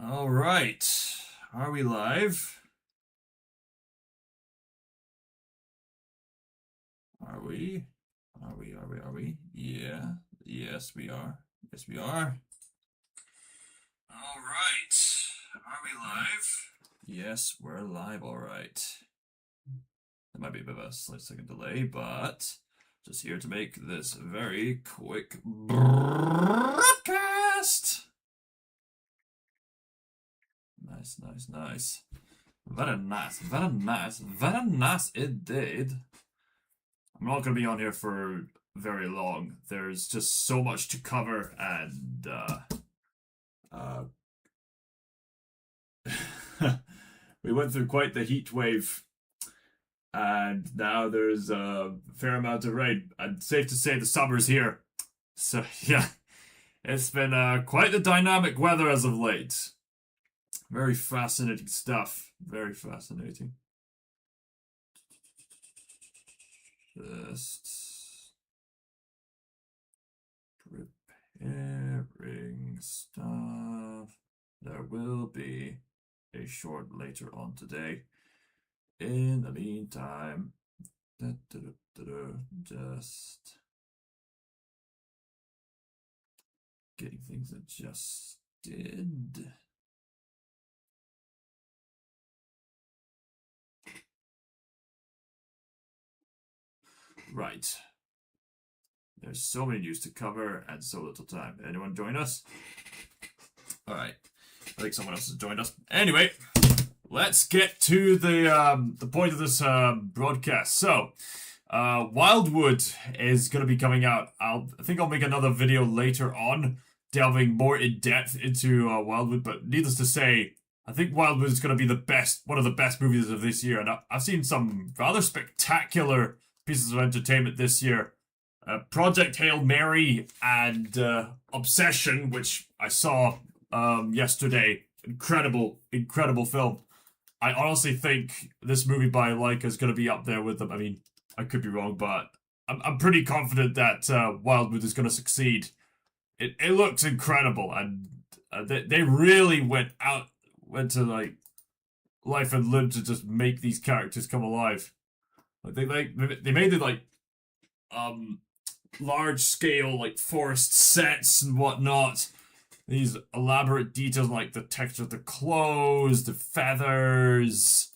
All right. Are we live? Are we? Are we? Yeah. Yes, we are. Yes, we are. All right. Are we live? Yes, we're live. All right. There might be a bit of a slight second delay, but just here to make this very quick broadcast. Nice, nice, nice. Very nice, very nice, very nice indeed. I'm not going to be on here for very long. There's just so much to cover, and we went through quite the heat wave, and now there's a fair amount of rain. And safe to say the summer's here. So yeah, it's been quite the dynamic weather as of late. Very fascinating stuff. Very fascinating. Just preparing stuff. There will be a short later on today. In the meantime, just getting things adjusted. Right. There's so many news to cover and so little time. Anyone join us? All right. I think someone else has joined us. Anyway, let's get to the point of this broadcast. So, Wildwood is going to be coming out. I think I'll make another video later on, delving more in depth into Wildwood. But needless to say, I think Wildwood is going to be one of the best movies of this year, and I've seen some rather spectacular pieces of entertainment this year. Project Hail Mary and Obsession, which I saw yesterday. Incredible film. I honestly think this movie by Leica is going to be up there with them. I mean, I could be wrong, but I'm pretty confident that Wildwood is going to succeed. It looks incredible, and they really went to like life and limb to just make these characters come alive. They made it like large scale like forest sets and whatnot. These elaborate details like the texture of the clothes, the feathers,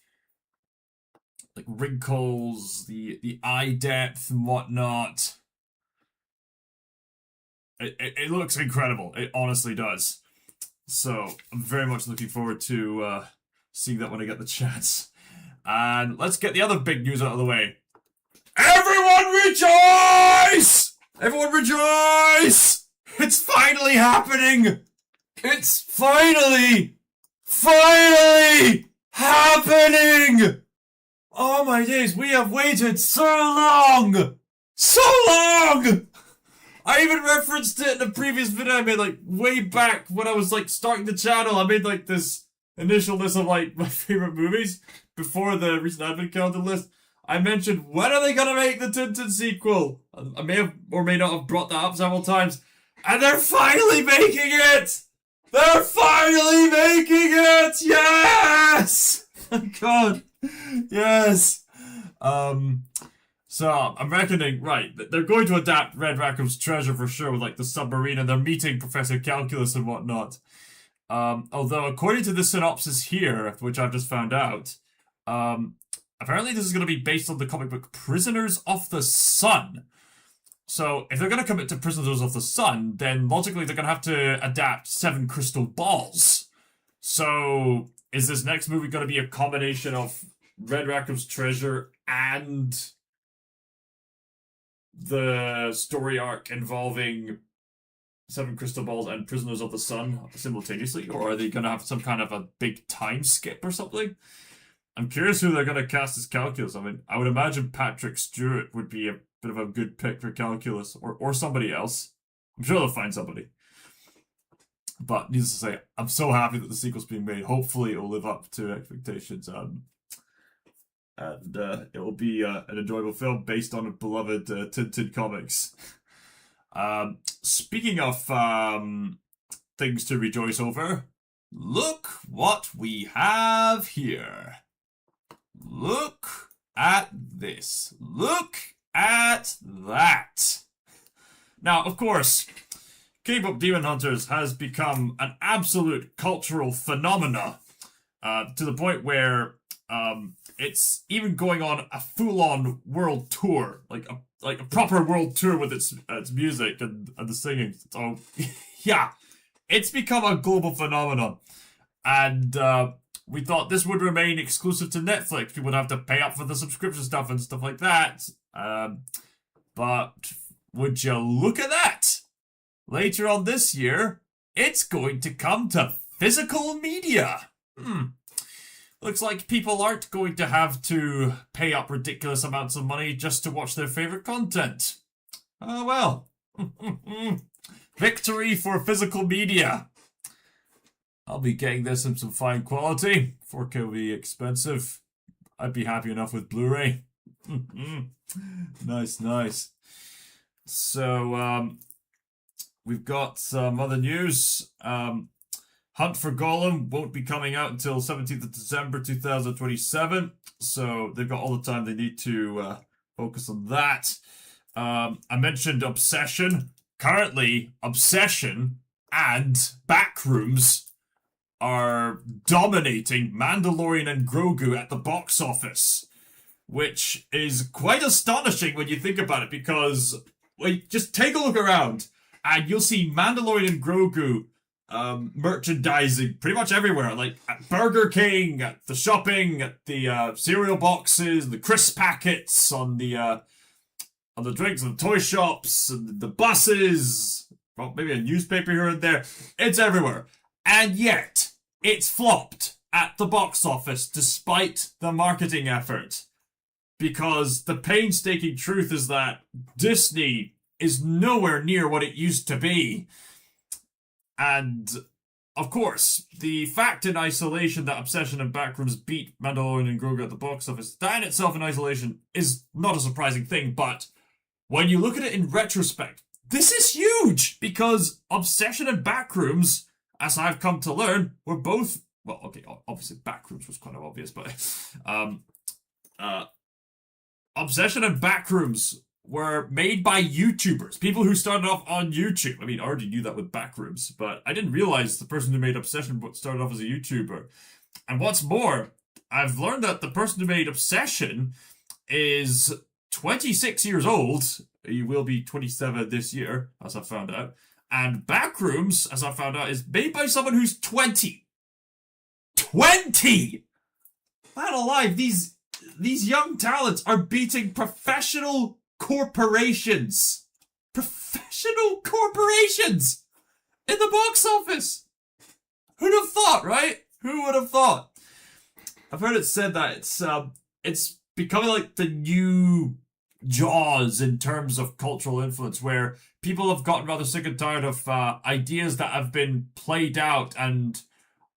like wrinkles, the eye depth and whatnot. It looks incredible. It honestly does. So I'm very much looking forward to seeing that when I get the chance. And let's get the other big news out of the way. Everyone rejoice! Everyone rejoice! It's finally happening! It's finally happening! Oh my days, we have waited so long! So long! I even referenced it in a previous video I made, like, way back when I was, like, starting the channel. I made, like, this initial list of, like, my favorite movies before the recent advent calendar list. I mentioned, when are they gonna make the Tintin sequel? I may have or may not have brought that up several times. And they're finally making it! They're finally making it! Yes! Thank God. Yes. So I'm reckoning, right, they're going to adapt Red Rackham's Treasure for sure with like the submarine, and they're meeting Professor Calculus and whatnot. Although according to the synopsis here, which I've just found out, apparently this is going to be based on the comic book Prisoners of the Sun. So if they're going to commit to Prisoners of the Sun, then logically they're going to have to adapt Seven Crystal Balls. So is this next movie going to be a combination of Red Rackham's Treasure and the story arc involving Seven Crystal Balls and Prisoners of the Sun simultaneously? Or are they going to have some kind of a big time skip or something? I'm curious who they're going to cast as Calculus. I mean, I would imagine Patrick Stewart would be a bit of a good pick for Calculus, or somebody else. I'm sure they'll find somebody. But needless to say, I'm so happy that the sequel's being made. Hopefully it will live up to expectations. And it will be an enjoyable film based on beloved Tintin comics. Speaking of things to rejoice over, Look what we have here. Look at this. Look at that. Now, of course, K-pop Demon Hunters has become an absolute cultural phenomena, to the point where it's even going on a full-on world tour, like a proper world tour with its music and the singing. So, yeah, it's become a global phenomenon, and we thought this would remain exclusive to Netflix. People would have to pay up for the subscription stuff and stuff like that. But would you look at that? Later on this year, it's going to come to physical media. Looks like people aren't going to have to pay up ridiculous amounts of money just to watch their favorite content. Oh well. Victory for physical media. I'll be getting this in some fine quality. 4K will be expensive. I'd be happy enough with Blu-ray. Nice. So, we've got some other news. Hunt for Golem won't be coming out until 17th of December 2027. So they've got all the time they need to focus on that. I mentioned Obsession. Currently, Obsession and Backrooms are dominating Mandalorian and Grogu at the box office, which is quite astonishing when you think about it, because just take a look around and you'll see Mandalorian and Grogu merchandising pretty much everywhere, like at Burger King, at the shopping, at the cereal boxes, the crisp packets, on the drinks, and the toy shops, and the buses, well, maybe a newspaper here and there. It's everywhere. And yet, it's flopped at the box office despite the marketing effort. Because the painstaking truth is that Disney is nowhere near what it used to be. And, of course, the fact in isolation that Obsession and Backrooms beat Mandalorian and Grogu at the box office, that in itself in isolation is not a surprising thing, but when you look at it in retrospect, this is huge, because Obsession and Backrooms, as I've come to learn, were both, well, okay, obviously Backrooms was kind of obvious, but Obsession and Backrooms were made by YouTubers, people who started off on YouTube. I mean, I already knew that with Backrooms, but I didn't realize the person who made Obsession started off as a YouTuber. And what's more, I've learned that the person who made Obsession is 26 years old. He will be 27 this year, as I found out. And Backrooms, as I found out, is made by someone who's 20. 20! Man alive, these young talents are beating professional corporations. Professional corporations in the box office. Who'd have thought, right? Who would have thought? I've heard it said that it's becoming like the new Jaws in terms of cultural influence, where people have gotten rather sick and tired of ideas that have been played out and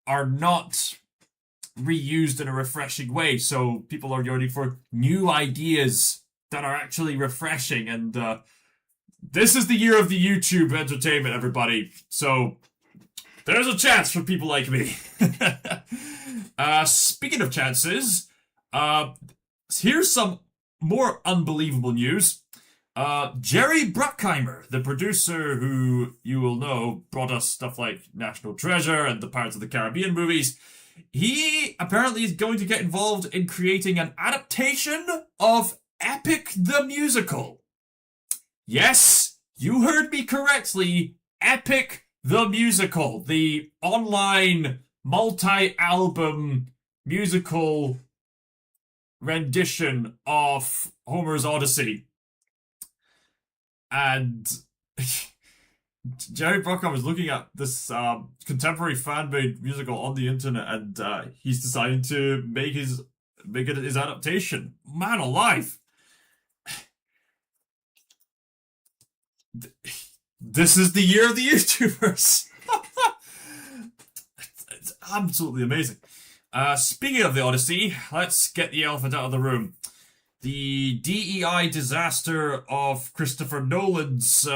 are not reused in a refreshing way. So people are yearning for new ideas that are actually refreshing, and this is the year of the YouTube entertainment, everybody. So there's a chance for people like me. Speaking of chances, here's some more unbelievable news. Jerry Bruckheimer, the producer who you will know brought us stuff like National Treasure and the Pirates of the Caribbean movies, he apparently is going to get involved in creating an adaptation of Epic the Musical. Yes, you heard me correctly. Epic the Musical, the online multi-album musical rendition of Homer's Odyssey. And Jerry Bruckheimer was looking at this contemporary fan-made musical on the internet, and he's deciding to make it his adaptation. Man alive! This is the year of the YouTubers. It's absolutely amazing. Speaking of the Odyssey, let's get the elephant out of the room. The DEI disaster of Christopher Nolan's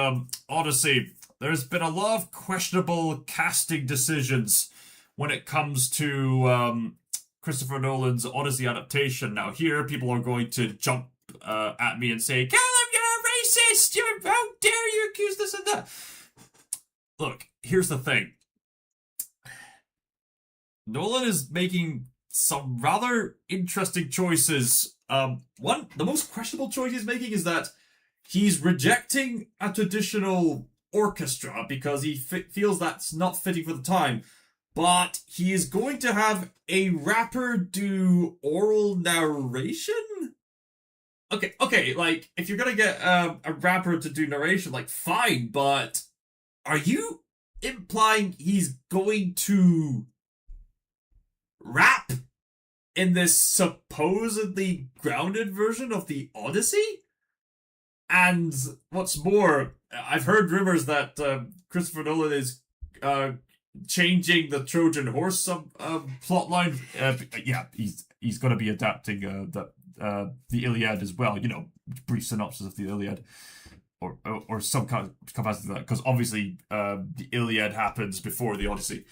Odyssey. There's been a lot of questionable casting decisions when it comes to Christopher Nolan's Odyssey adaptation. Now, here, people are going to jump at me and say, Callum, you're a racist! How dare you accuse this and that? Look, here's the thing. Nolan is making some rather interesting choices. The most questionable choice he's making is that he's rejecting a traditional orchestra because he feels that's not fitting for the time. But he is going to have a rapper do oral narration? Okay, like, if you're gonna get a rapper to do narration, like, fine, but are you implying he's going to rap in this supposedly grounded version of the Odyssey? And what's more, I've heard rumors that Christopher Nolan is changing the Trojan horse plotline. Yeah, he's going to be adapting the Iliad as well. You know, brief synopsis of the Iliad, or some kind of capacity of that, because obviously the Iliad happens before the Odyssey.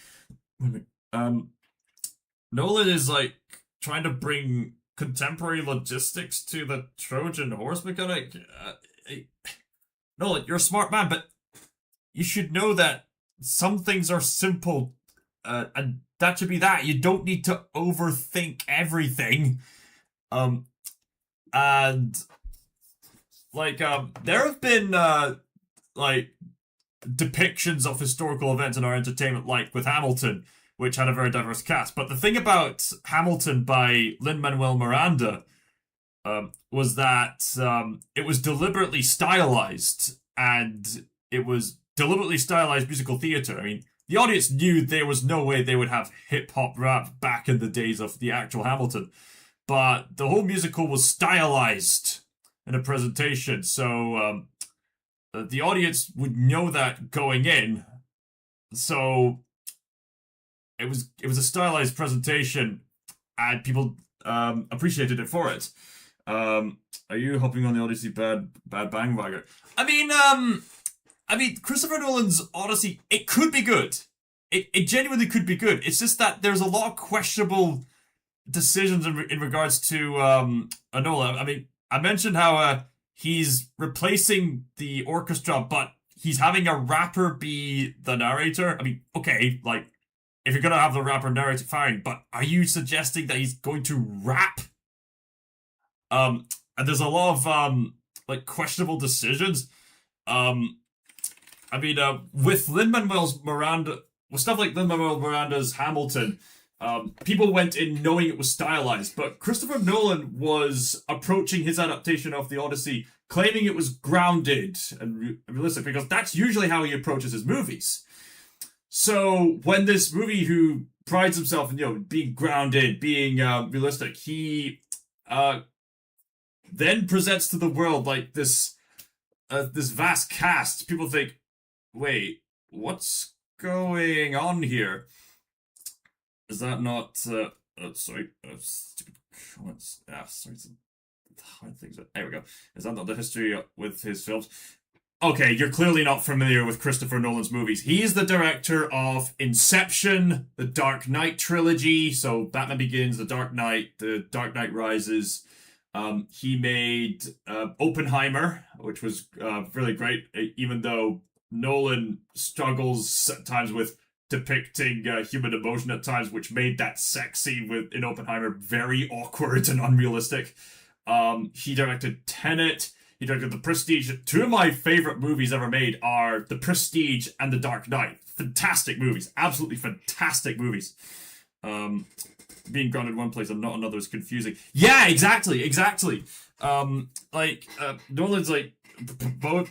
Nolan is like trying to bring contemporary logistics to the Trojan horse mechanic. Nolan, you're a smart man, but you should know that some things are simple, and that should be that. You don't need to overthink everything. And like there have been like depictions of historical events in our entertainment, like with Hamilton, which had a very diverse cast. But the thing about Hamilton by Lin-Manuel Miranda was that it was deliberately stylized, and it was deliberately stylized musical theater. I mean, the audience knew there was no way they would have hip-hop rap back in the days of the actual Hamilton. But the whole musical was stylized in a presentation, so the audience would know that going in. So it was a stylized presentation, and people appreciated it for it. Are you hopping on the Odyssey bad bandwagon? I mean, Christopher Nolan's Odyssey, it could be good. It genuinely could be good. It's just that there's a lot of questionable decisions in regards to Nolan. I mean, I mentioned how he's replacing the orchestra, but he's having a rapper be the narrator. I mean, okay, like, if you're gonna have the rapper narrate, fine, but are you suggesting that he's going to rap? And there's a lot of like questionable decisions. I mean, with stuff like Lin-Manuel Miranda's Hamilton, people went in knowing it was stylized, but Christopher Nolan was approaching his adaptation of the Odyssey claiming it was grounded and realistic, because that's usually how he approaches his movies. So when this movie, who prides himself in, you know, being grounded, being realistic, he then presents to the world like this vast cast, people think, wait, what's going on here? Is that not sorry, stupid comments. Sorry, hard things. There we go. Is that not the history with his films? Okay, you're clearly not familiar with Christopher Nolan's movies. He is the director of Inception, the Dark Knight trilogy, so Batman Begins, The Dark Knight Rises. He made Oppenheimer, which was really great, even though Nolan struggles at times with depicting human emotion at times, which made that sex scene in Oppenheimer very awkward and unrealistic. He directed Tenet. He directed The Prestige. Two of my favorite movies ever made are The Prestige and The Dark Knight. Fantastic movies. Absolutely fantastic movies. Being grounded in one place and not another is confusing. Yeah, exactly. Nolan's like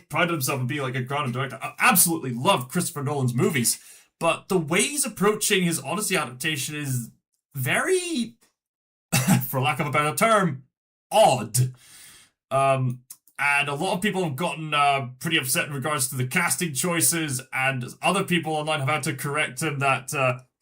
prided himself on being like a grounded director. I absolutely love Christopher Nolan's movies, but the way he's approaching his Odyssey adaptation is very, for lack of a better term, odd. And a lot of people have gotten pretty upset in regards to the casting choices, and other people online have had to correct him that,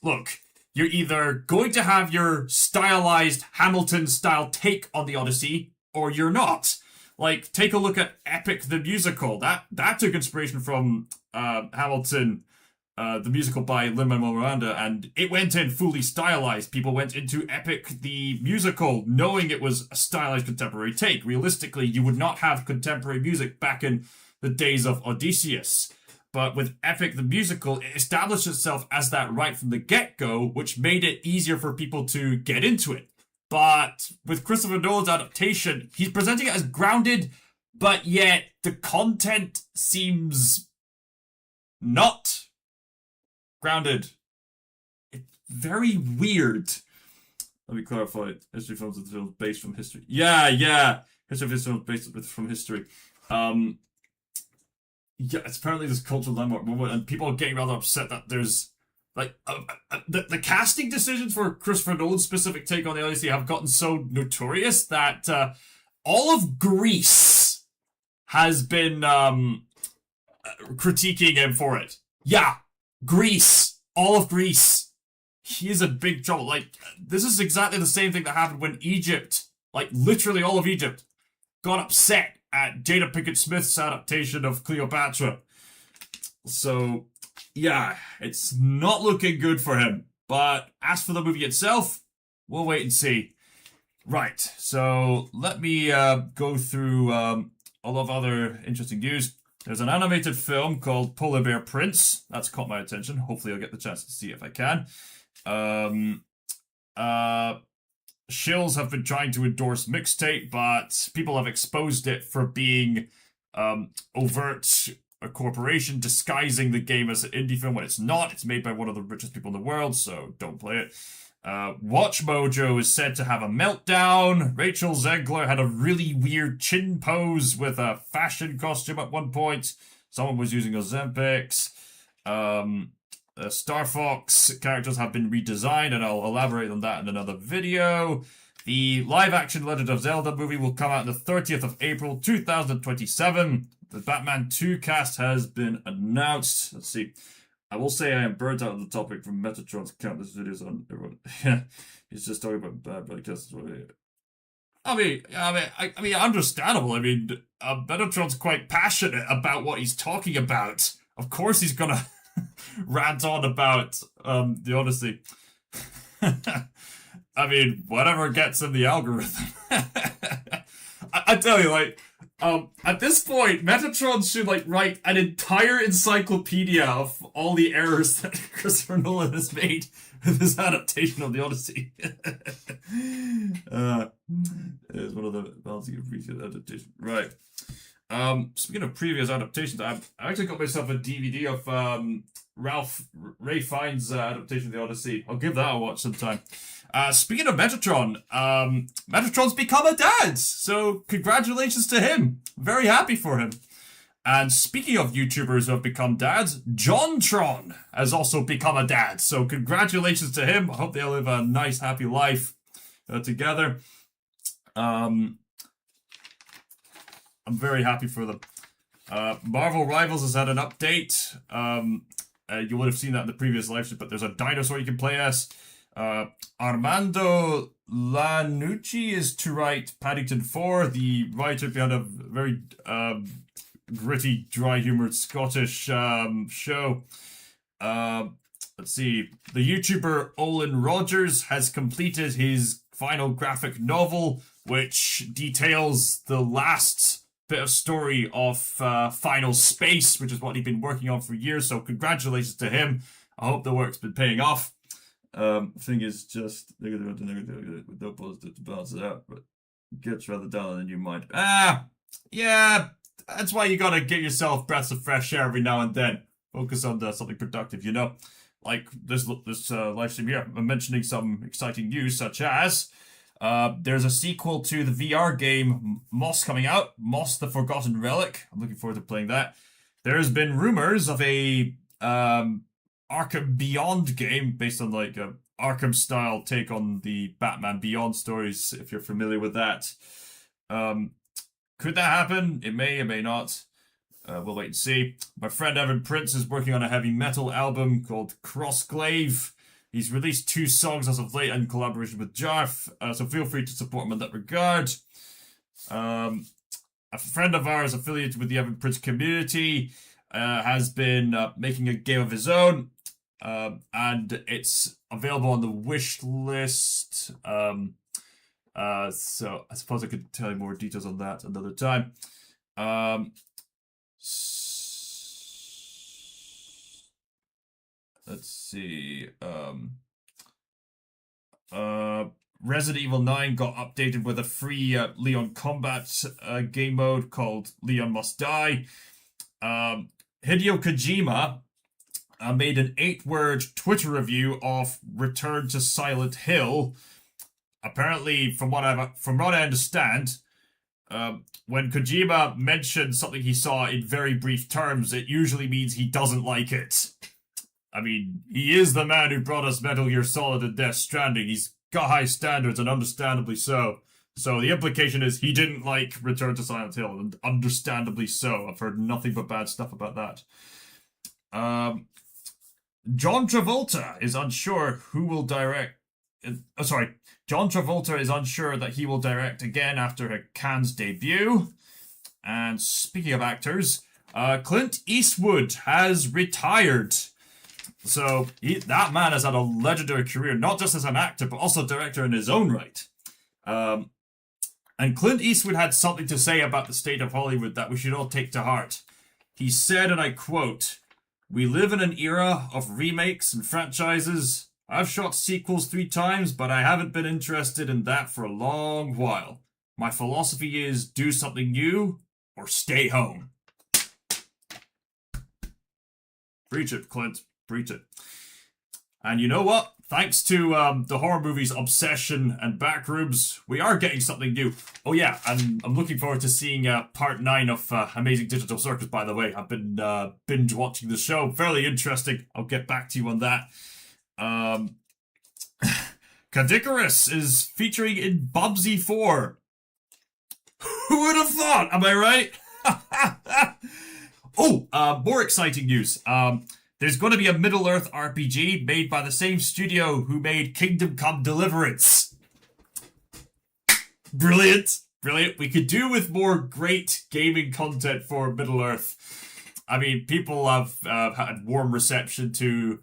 look, you're either going to have your stylized Hamilton-style take on the Odyssey, or you're not. Like, take a look at Epic the Musical. That took inspiration from Hamilton, the musical by Lin-Manuel Miranda, and it went in fully stylized. People went into Epic the musical knowing it was a stylized contemporary take. Realistically, you would not have contemporary music back in the days of Odysseus. But with Epic the musical, it established itself as that right from the get-go, which made it easier for people to get into it. But with Christopher Nolan's adaptation, he's presenting it as grounded, but yet the content seems not grounded. It's very weird. Let me clarify. History films and films based from history. Yeah. History of films based from history. Yeah, it's apparently this cultural landmark moment, and people are getting rather upset that there's like the casting decisions for Christopher Nolan's specific take on the Odyssey have gotten so notorious that all of Greece has been critiquing him for it. Yeah, Greece, all of Greece. He is in big trouble. Like, this is exactly the same thing that happened when Egypt, like literally all of Egypt, got upset at Jada Pinkett Smith's adaptation of Cleopatra. So, yeah, it's not looking good for him. But as for the movie itself, we'll wait and see. Right, so let me go through a lot of other interesting news. There's an animated film called Polar Bear Prince. That's caught my attention. Hopefully I'll get the chance to see it if I can. Shills have been trying to endorse Mixtape, but people have exposed it for being overt a corporation disguising the game as an indie film when it's not. It's made by one of the richest people in the world, so don't play it. Watch Mojo is said to have a meltdown. Rachel Zegler had a really weird chin pose with a fashion costume at one point. Someone was using Ozempics. Star Fox characters have been redesigned, and I'll elaborate on that in another video. The live-action Legend of Zelda movie will come out on the 30th of April, 2027. The Batman 2 cast has been announced. Let's see. I will say I am burnt out of the topic from Metatron's countless videos on everyone. Yeah, he's just talking about bad podcasts. I mean, understandable. I mean, Metatron's quite passionate about what he's talking about. Of course, he's gonna rant on about the Odyssey. I mean, whatever gets in the algorithm. I tell you, like, at this point, Metatron should like write an entire encyclopedia of all the errors that Christopher Nolan has made with his adaptation of the Odyssey. It's one of the balancing of previous adaptation. Right. Speaking of previous adaptations, I actually got myself a DVD of Ray Fiennes' adaptation of the Odyssey. I'll give that a watch sometime. Speaking of Metatron, Metatron's become a dad, so congratulations to him. Very happy for him. And speaking of YouTubers who have become dads, JonTron has also become a dad, so congratulations to him. I hope they live a nice, happy life together. I'm very happy for them. Marvel Rivals has had an update. You would have seen that in the previous live stream, but there's a dinosaur you can play as. Armando Lanucci is to write Paddington 4, the writer behind a very gritty, dry-humored Scottish show. Let's see. The YouTuber Olin Rogers has completed his final graphic novel, which details the last bit of story of Final Space, which is what he'd been working on for years, so congratulations to him. I hope the work's been paying off. Thing is just negative to negative with no positive to balance it out, but it gets rather down in your mind. Yeah, that's why you gotta give yourself breaths of fresh air every now and then. Focus on something productive, you know? Like this live stream here, I'm mentioning some exciting news, such as there's a sequel to the VR game Moss coming out, Moss the Forgotten Relic. I'm looking forward to playing that. There's been rumors of a Arkham Beyond game based on like a Arkham style take on the Batman Beyond stories, if you're familiar with that. Could that happen? It may not. We'll wait and see. My friend Evan Prince is working on a heavy metal album called Crossglaive. He's released 2 songs as of late in collaboration with Jarf, so feel free to support him in that regard. A friend of ours affiliated with the Evan Prince community has been making a game of his own. and it's available on the wish list. So I suppose I could tell you more details on that another time. Let's see. Resident Evil 9 got updated with a free Leon Combat game mode called Leon Must Die. Hideo Kojima made an 8-word Twitter review of Return to Silent Hill. Apparently, from what I understand, when Kojima mentions something he saw in very brief terms, it usually means he doesn't like it. I mean, he is the man who brought us Metal Gear Solid and Death Stranding. He's got high standards, and understandably so. So the implication is he didn't like Return to Silent Hill, and understandably so. I've heard nothing but bad stuff about that. John Travolta is unsure who will direct... John Travolta is unsure that he will direct again after a Cannes debut. And speaking of actors, Clint Eastwood has retired. So that man has had a legendary career, not just as an actor, but also director in his own right. And Clint Eastwood had something to say about the state of Hollywood that we should all take to heart. He said, and I quote, "We live in an era of remakes and franchises. I've shot sequels 3 times, but I haven't been interested in that for a long while. My philosophy is do something new or stay home." Preach it, Clint. Preach it. And you know what? Thanks to the horror movies Obsession and Backrooms, we are getting something new. Oh yeah, and I'm looking forward to seeing part 9 of Amazing Digital Circus, by the way. I've been binge watching the show. Fairly interesting. I'll get back to you on that. Cadicarus is featuring in Bubsy 4. Who would have thought? Am I right? More exciting news. There's going to be a Middle-earth RPG made by the same studio who made Kingdom Come Deliverance. Brilliant. Brilliant. We could do with more great gaming content for Middle-earth. I mean, people have had warm reception to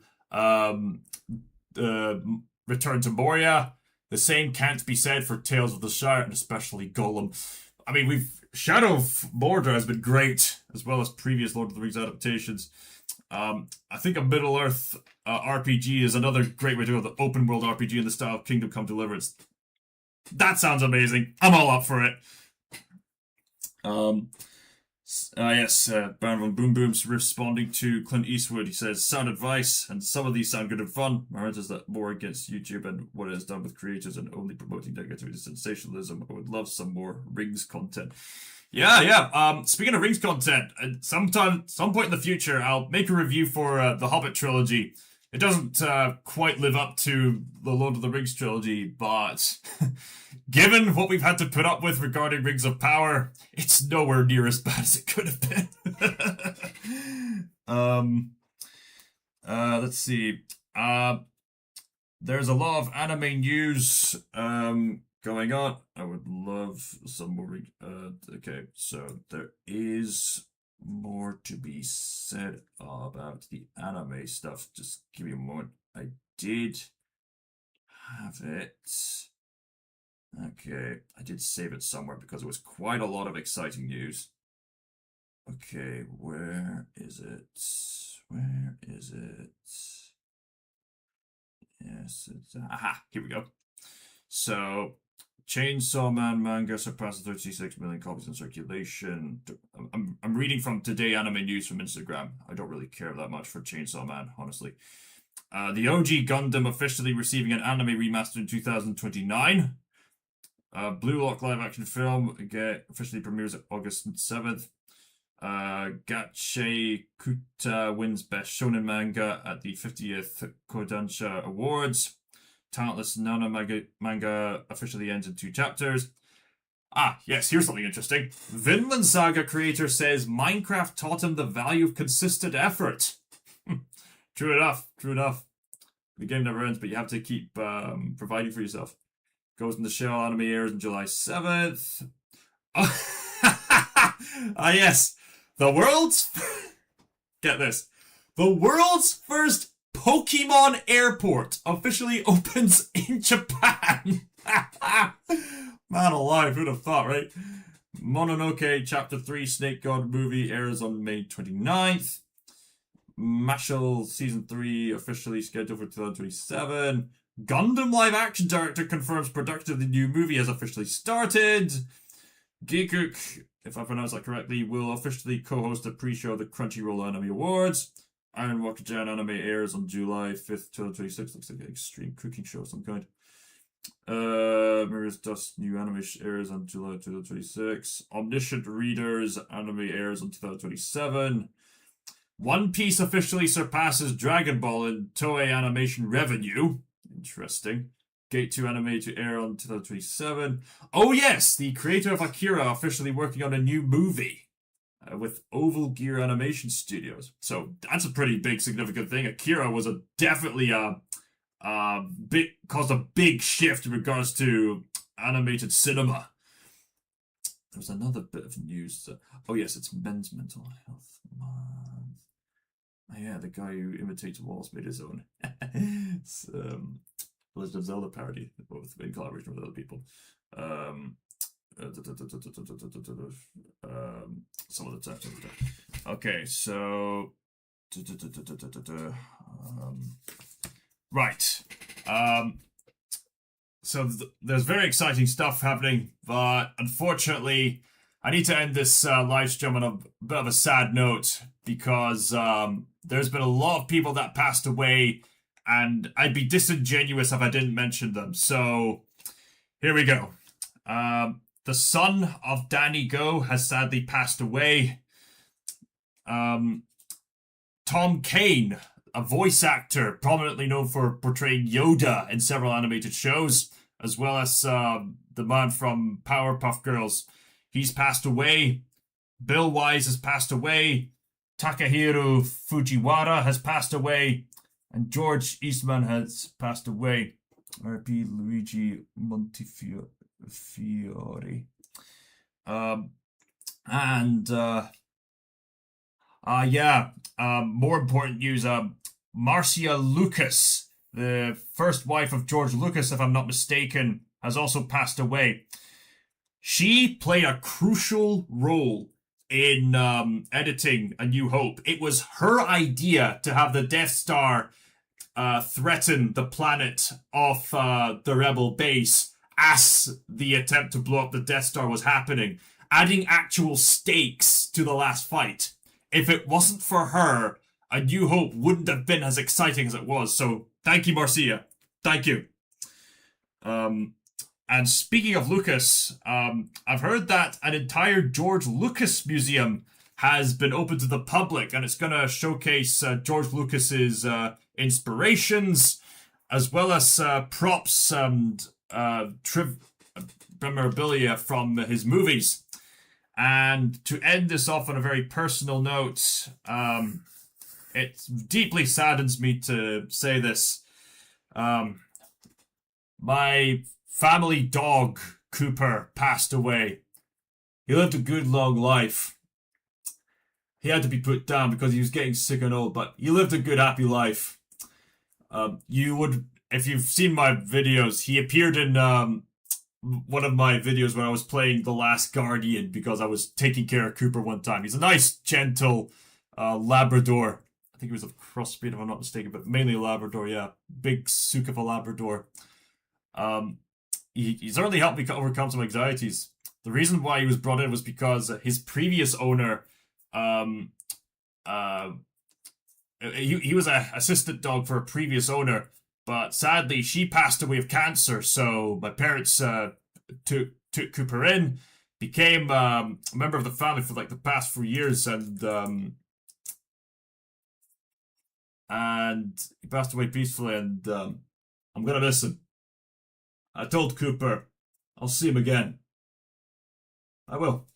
Return to Moria. The same can't be said for Tales of the Shire, and especially Golem. I mean, Shadow of Mordor has been great, as well as previous Lord of the Rings adaptations. I think a Middle-earth RPG is another great way to go, the open world RPG in the style of Kingdom Come Deliverance. That sounds amazing. I'm all up for it. Yes, Baron von Boom Boom's responding to Clint Eastwood. He says, "Sound advice, and some of these sound good and fun. My rant is that more against YouTube and what it has done with creators and only promoting negativity and sensationalism. I would love some more Rings content." Yeah. Speaking of Rings content, some point in the future, I'll make a review for the Hobbit trilogy. It doesn't quite live up to the Lord of the Rings trilogy, but given what we've had to put up with regarding Rings of Power, it's nowhere near as bad as it could have been. Let's see. There's a lot of anime news going on. I would love some more. Okay, so there is more to be said about the anime stuff. Just give me a moment. I did have it. Okay, I did save it somewhere because it was quite a lot of exciting news. Okay, where is it? Where is it? Yes, it's... Aha, here we go. So, Chainsaw Man manga surpasses 36 million copies in circulation. I'm reading from Today Anime News from Instagram. I don't really care that much for Chainsaw Man, honestly. The OG Gundam officially receiving an anime remaster in 2029. Blue Lock live action film again officially premieres August 7th. Gache Kuta wins Best Shonen Manga at the 50th Kodansha Awards. Talentless Nana manga officially ends in 2 chapters. Yes, here's something interesting. Vinland Saga creator says Minecraft taught him the value of consistent effort. True enough. The game never ends, but you have to keep providing for yourself. Ghost in the Shell anime airs on July 7th. Yes. The world's... Get this. The world's first Pokemon Airport officially opens in Japan. Man alive, who'd have thought, right? Mononoke Chapter 3 Snake God movie airs on May 29th. Mashle Season 3 officially scheduled for 2027. Gundam live action director confirms production of the new movie has officially started. Geekuk, if I pronounce that correctly, will officially co-host a pre-show of the Crunchyroll Anime Awards. Iron Rokujan anime airs on July 5th, 2026. Looks like an extreme cooking show of some kind. Mirror's Dust new anime airs on July 2026. Omniscient Readers anime airs on 2027. One Piece officially surpasses Dragon Ball in Toei Animation revenue. Interesting. Gate 2 anime to air on 2027. Oh yes, the creator of Akira officially working on a new movie with Oval Gear Animation Studios. So that's a pretty big significant thing. Akira was definitely caused a big shift in regards to animated cinema. There was another bit of news. Oh yes, it's Men's Mental Health Month. Oh, yeah, the guy who imitates Wallace made his own. It's Legend of Zelda parody, both in collaboration with other people. Some of the time. Okay, so right. So there's very exciting stuff happening, but unfortunately, I need to end this live stream on a bit of a sad note because there's been a lot of people that passed away, and I'd be disingenuous if I didn't mention them. So here we go. The son of Danny Go has sadly passed away. Tom Kane, a voice actor prominently known for portraying Yoda in several animated shows, as well as the man from Powerpuff Girls. He's passed away. Bill Wise has passed away. Takahiro Fujiwara has passed away. And George Eastman has passed away. R.I.P. Luigi Montefiore. More important news. Marcia Lucas, the first wife of George Lucas, if I'm not mistaken, has also passed away. She played a crucial role in editing A New Hope. It was her idea to have the Death Star threaten the planet of the Rebel base as the attempt to blow up the Death Star was happening, adding actual stakes to the last fight. If it wasn't for her, A New Hope wouldn't have been as exciting as it was. So thank you, Marcia. Thank you. And speaking of Lucas, I've heard that an entire George Lucas museum has been open to the public, and it's going to showcase George Lucas's inspirations, as well as props and memorabilia from his movies. And to end this off on a very personal note, it deeply saddens me to say this. My family dog, Cooper, passed away. He lived a good long life. He had to be put down because he was getting sick and old, but he lived a good, happy life. If you've seen my videos, he appeared in one of my videos when I was playing The Last Guardian because I was taking care of Cooper one time. He's a nice, gentle Labrador. I think he was a crossbreed if I'm not mistaken, but mainly a Labrador, yeah. Big sook of a Labrador. He certainly helped me overcome some anxieties. The reason why he was brought in was because his previous owner, he was an assistant dog for a previous owner, but sadly she passed away of cancer. So my parents took Cooper in, became a member of the family for like the past 4 years, and he passed away peacefully. And I'm gonna miss him. I told Cooper I'll see him again. I will.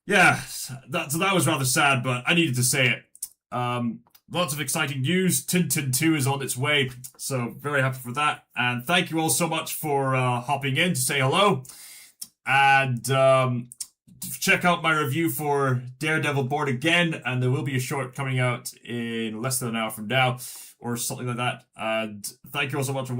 Yeah, so that was rather sad, but I needed to say it. Lots of exciting news. Tintin 2 is on its way, so very happy for that. And thank you all so much for hopping in to say hello. And check out my review for Daredevil Born Again, and there will be a short coming out in less than an hour from now, or something like that. And thank you all so much for watching.